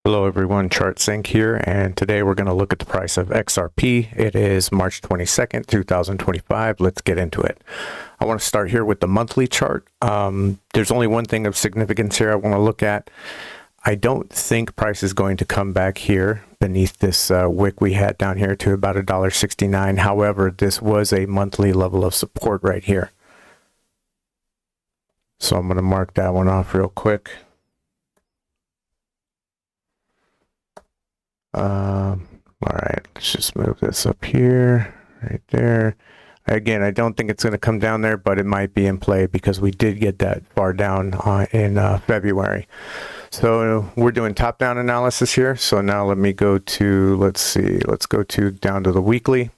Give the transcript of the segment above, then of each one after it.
Hello everyone, ChartSync here, and today we're going to look at the price of XRP. It is March 22nd, 2025. Let's get into it. I want to start here with the monthly chart. There's only one thing of significance here I want to look at. I don't think price is going to come back here beneath this wick we had down here to about $1.69. However, this was a monthly level of support right here. So I'm going to mark that one off real quick. All right, let's just move this up here, right there. Again, I don't think it's going to come down there, but it might be in play because we did get that far down in February. So we're doing top-down analysis here. So now let me go to, let's go to down to the weekly,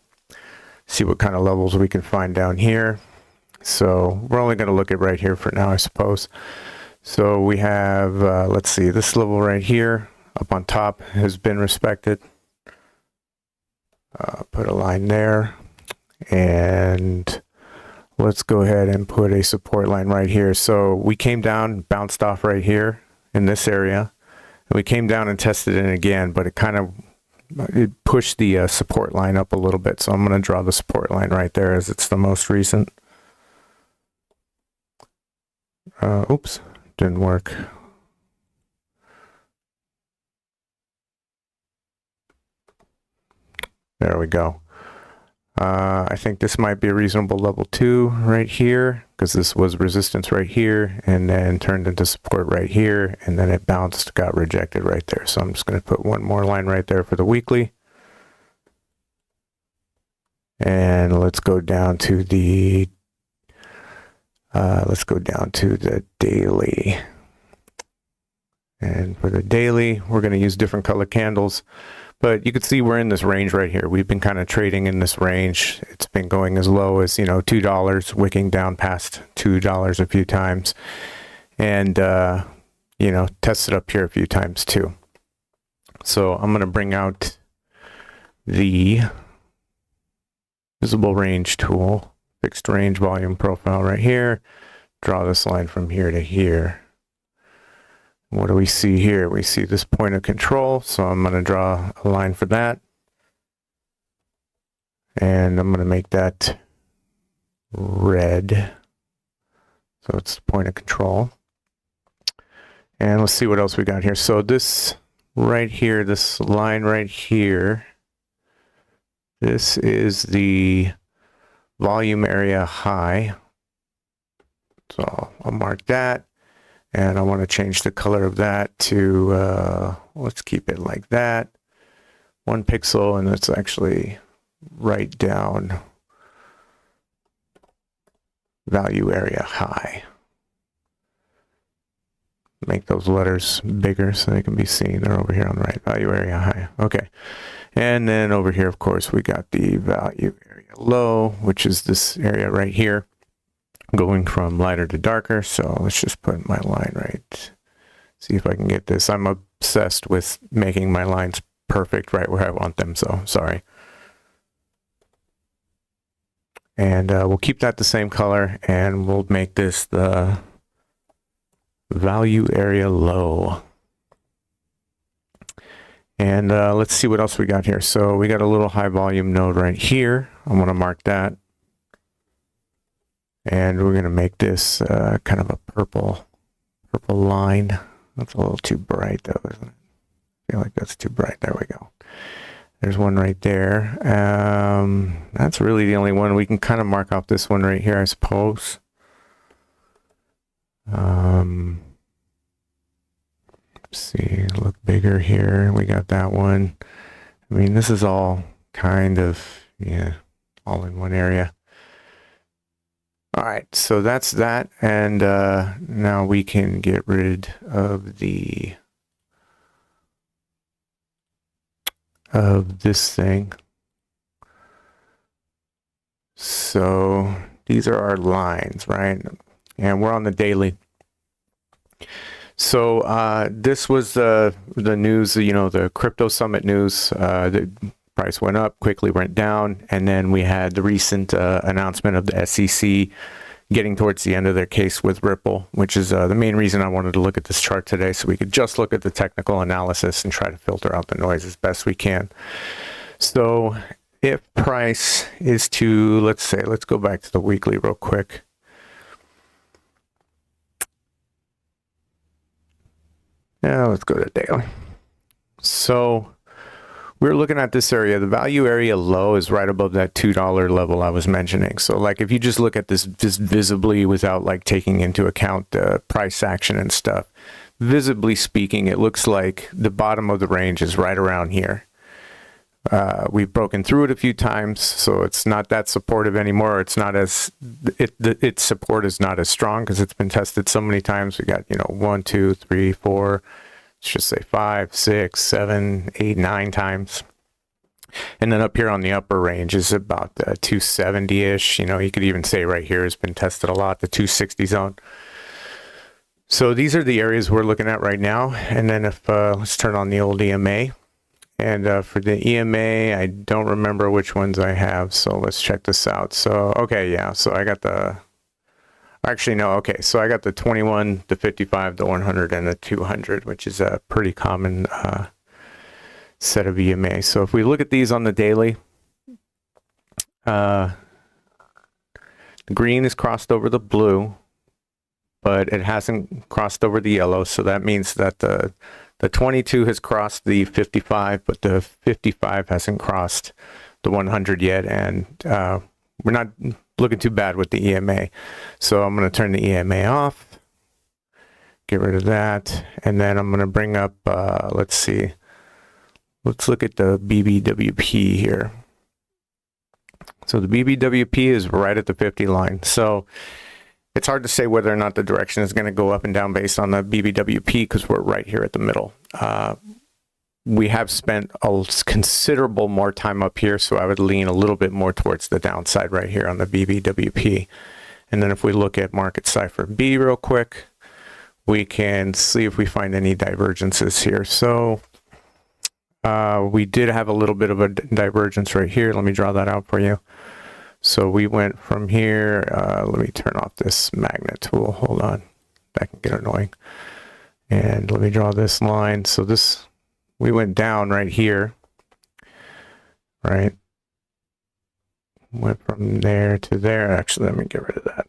see what kind of levels we can find down here. So we're only going to look at right here for now, I suppose. So we have, let's see, this level right here up on top has been respected. Put a line there, and let's go ahead and put a support line right here. So we came down, bounced off right here in this area, and we came down and tested it again, but it pushed the support line up a little bit. So I'm going to draw the support line right there as it's the most recent. Oops, didn't work. There we go. I think this might be a reasonable level 2 right here, because this was resistance right here and then turned into support right here, and then it bounced, got rejected right there. So I'm just going to put one more line right there for the weekly. And let's go down to the daily. And for the daily, we're going to use different color candles. But you can see we're in this range right here. We've been kind of trading in this range. It's been going as low as, $2, wicking down past $2 a few times. And, tested up here a few times too. So I'm going to bring out the visible range tool, fixed range volume profile right here. Draw this line from here to here. What do we see here? We see this point of control, so I'm going to draw a line for that. And I'm going to make that red. So it's the point of control. And let's see what else we got here. So this right here, this line right here, this is the volume area high. So I'll mark that. And I want to change the color of that to, let's keep it like that. 1 pixel, and let's actually write down value area high. Make those letters bigger so they can be seen. They're over here on the right, value area high. Okay. And then over here, of course, we got the value area low, which is this area right here, going from lighter to darker. So let's just put my line right. See if I can get this. I'm obsessed with making my lines perfect right where I want them, so sorry. And we'll keep that the same color, and we'll make this the value area low. And let's see what else we got here. So we got a little high volume node right here. I'm going to mark that. And we're going to make this kind of a purple line. That's a little too bright though, isn't it? I feel like that's too bright. There we go. There's one right there. That's really the only one. We can kind of mark off this one right here, I suppose. Let's see, look bigger here. We got that one. I mean, this is all kind of, all in one area. All right, so that's that, and now we can get rid of this thing. So these are our lines, right? And we're on the daily. So this was the news, the crypto summit news. The price went up, quickly went down, and then we had the recent announcement of the SEC getting towards the end of their case with Ripple, which is the main reason I wanted to look at this chart today, so we could just look at the technical analysis and try to filter out the noise as best we can. So if price is to, let's go back to the weekly real quick. Now let's go to daily. So we're looking at this area. The value area low is right above that $2 level I was mentioning. So like if you just look at this just visibly without like taking into account the price action and stuff, visibly speaking, it looks like the bottom of the range is right around here. We've broken through it a few times, so it's not that supportive anymore. It's not as, its support is not as strong because it's been tested so many times. We got, 1, 2, 3, 4, let's just say 5, 6, 7, 8, 9 times. And then up here on the upper range is about 270-ish. You could even say right here has been tested a lot, the 260 zone. So these are the areas we're looking at right now. And then if, let's turn on the old EMA. And for the EMA, I don't remember which ones I have, so let's check this out. So, okay, yeah, so I got the, actually, no, okay, so I got the 21, the 55, the 100, and the 200, which is a pretty common set of EMA. So if we look at these on the daily, the green is crossed over the blue, but it hasn't crossed over the yellow, so that means that the 22 has crossed the 55, but the 55 hasn't crossed the 100 yet, and we're not looking too bad with the EMA. So I'm going to turn the EMA off, get rid of that, and then I'm going to bring up, let's see, let's look at the BBWP here. So the BBWP is right at the 50 line. So it's hard to say whether or not the direction is going to go up and down based on the BBWP because we're right here at the middle. We have spent a considerable more time up here, so I would lean a little bit more towards the downside right here on the BBWP. And then if we look at market cipher B real quick, we can see if we find any divergences here. So we did have a little bit of a divergence right here. Let me draw that out for you. So we went from here, let me turn off this magnet tool, hold on, that can get annoying. And let me draw this line. So this, we went down right here, right? Went from there to there, actually let me get rid of that.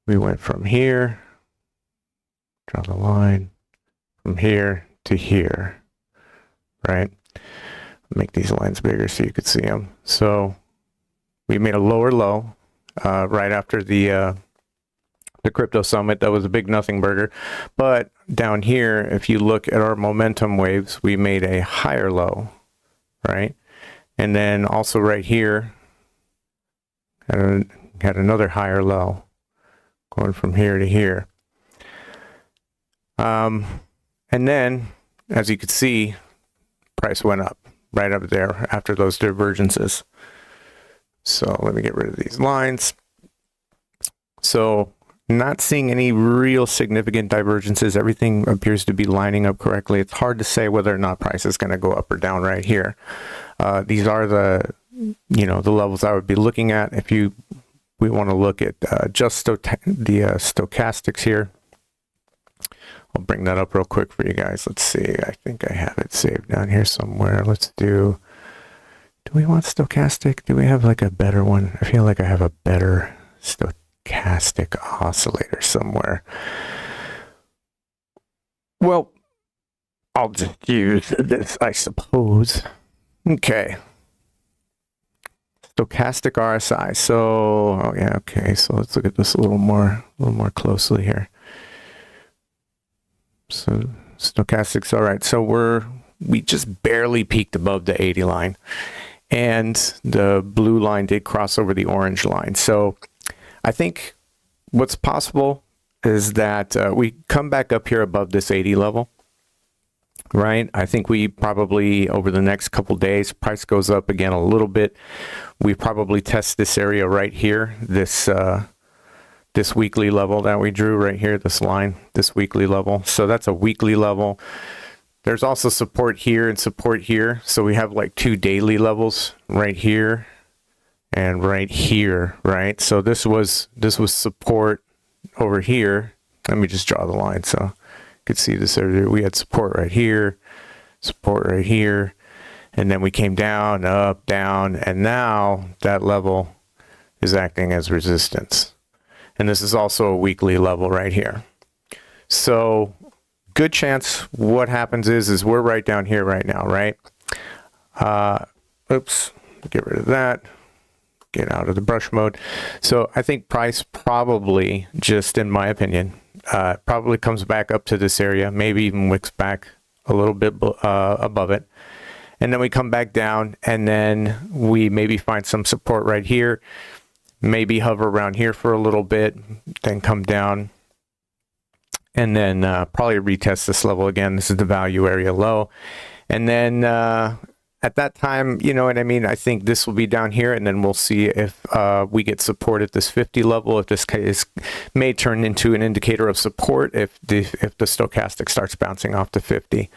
We went from here, draw the line, from here to here, right? Make these lines bigger so you could see them. So we made a lower low right after the crypto summit. That was a big nothing burger. But down here, if you look at our momentum waves, we made a higher low, right? And then also right here, had another higher low going from here to here. And then, as you can see, price went up right up there after those divergences. So let me get rid of these lines. So not seeing any real significant divergences. Everything appears to be lining up correctly. It's hard to say whether or not price is going to go up or down right here. These are the, the levels I would be looking at if we want to look at just the stochastics here. I'll bring that up real quick for you guys. Let's see. I think I have it saved down here somewhere. Let's do we want stochastic? Do we have like a better one? I feel like I have a better stochastic oscillator somewhere. Well, I'll just use this, I suppose. Okay. Stochastic RSI. So, oh yeah, okay. So let's look at this a little more closely here. So stochastics, all right. So we just barely peaked above the 80 line. And the blue line did cross over the orange line. So I think what's possible is that we come back up here above this 80 level, right? I think we probably, over the next couple days, price goes up again a little bit. We probably test this area right here, this weekly level that we drew right here, this line, this weekly level. So that's a weekly level. There's also support here and support here. So we have like two daily levels right here and right here, right? So this was support over here. Let me just draw the line so you could see this earlier. We had support right here, and then we came down, up, down, and now that level is acting as resistance. And this is also a weekly level right here. So good chance what happens is we're right down here right now, right? Oops, get rid of that. Get out of the brush mode. So I think price probably, just in my opinion, probably comes back up to this area, maybe even wicks back a little bit above it. And then we come back down, and then we maybe find some support right here, maybe hover around here for a little bit, then come down, and then probably retest this level again. This is the value area low. And then at that time, you know what I mean? I think this will be down here, and then we'll see if we get support at this 50 level. If this case may turn into an indicator of support if the stochastic starts bouncing off to 50.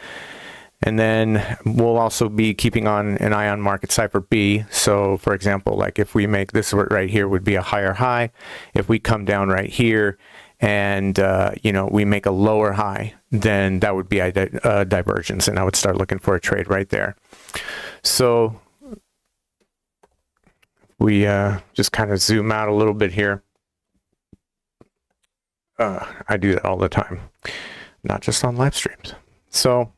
And then we'll also be keeping an eye on market cipher B. So for example, like if we make this right here would be a higher high. If we come down right here and you know, we make a lower high, then that would be a divergence, and I would start looking for a trade right there. So we just kind of zoom out a little bit here. I do that all the time, not just on live streams. So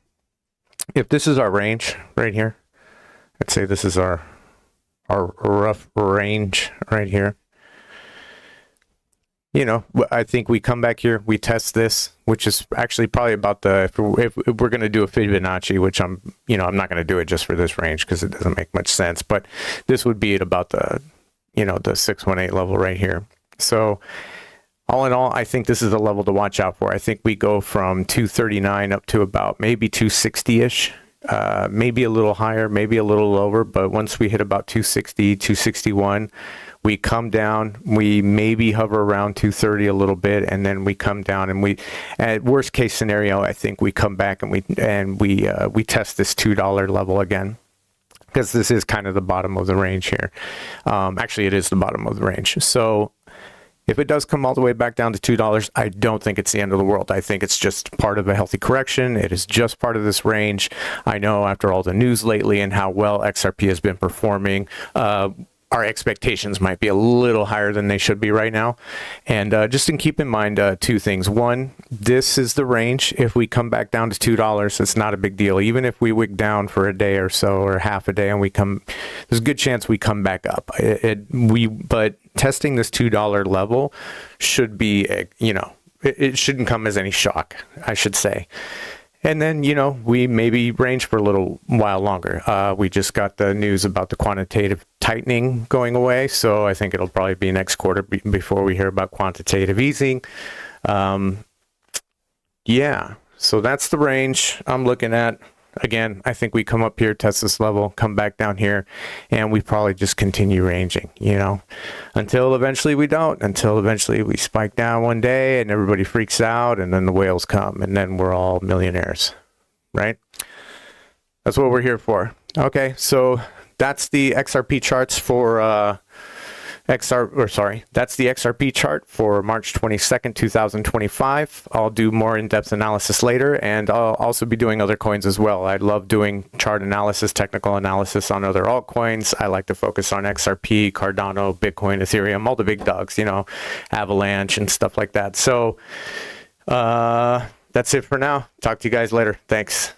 if this is our range right here, I'd say this is our rough range right here. You know, I think we come back here, we test this, which is actually probably about if we're going to do a Fibonacci, which I'm not going to do it just for this range because it doesn't make much sense, but this would be at about the 618 level right here. So all in all, I think this is a level to watch out for. I think we go from 239 up to about maybe 260-ish, maybe a little higher, maybe a little lower, but once we hit about 260, 261, we come down, we maybe hover around 230 a little bit, and then we come down, and we, at worst case scenario, I think we come back and we test this $2 level again, because this is kind of the bottom of the range here. Actually, it is the bottom of the range. So if it does come all the way back down to $2, I don't think it's the end of the world. I think it's just part of a healthy correction. It is just part of this range. I know after all the news lately and how well XRP has been performing, our expectations might be a little higher than they should be right now. And just to keep in mind two things. One, this is the range. If we come back down to $2, it's not a big deal. Even if we wick down for a day or so, or half a day, and there's a good chance we come back up. But testing this $2 level should be, it shouldn't come as any shock, I should say. And then, we maybe range for a little while longer. We just got the news about the quantitative tightening going away, so I think it'll probably be next quarter before we hear about quantitative easing. Yeah, so that's the range I'm looking at. Again, I think we come up here, test this level, come back down here, and we probably just continue ranging, until eventually we don't, until eventually we spike down one day and everybody freaks out, and then the whales come, and then we're all millionaires, right? That's what we're here for. Okay, so that's the XRP charts for that's the XRP chart for March 22nd, 2025. I'll do more in-depth analysis later, and I'll also be doing other coins as well. I love doing chart analysis, technical analysis on other altcoins. I like to focus on XRP, Cardano, Bitcoin, Ethereum, all the big dogs, Avalanche and stuff like that. So that's it for now. Talk to you guys later. Thanks.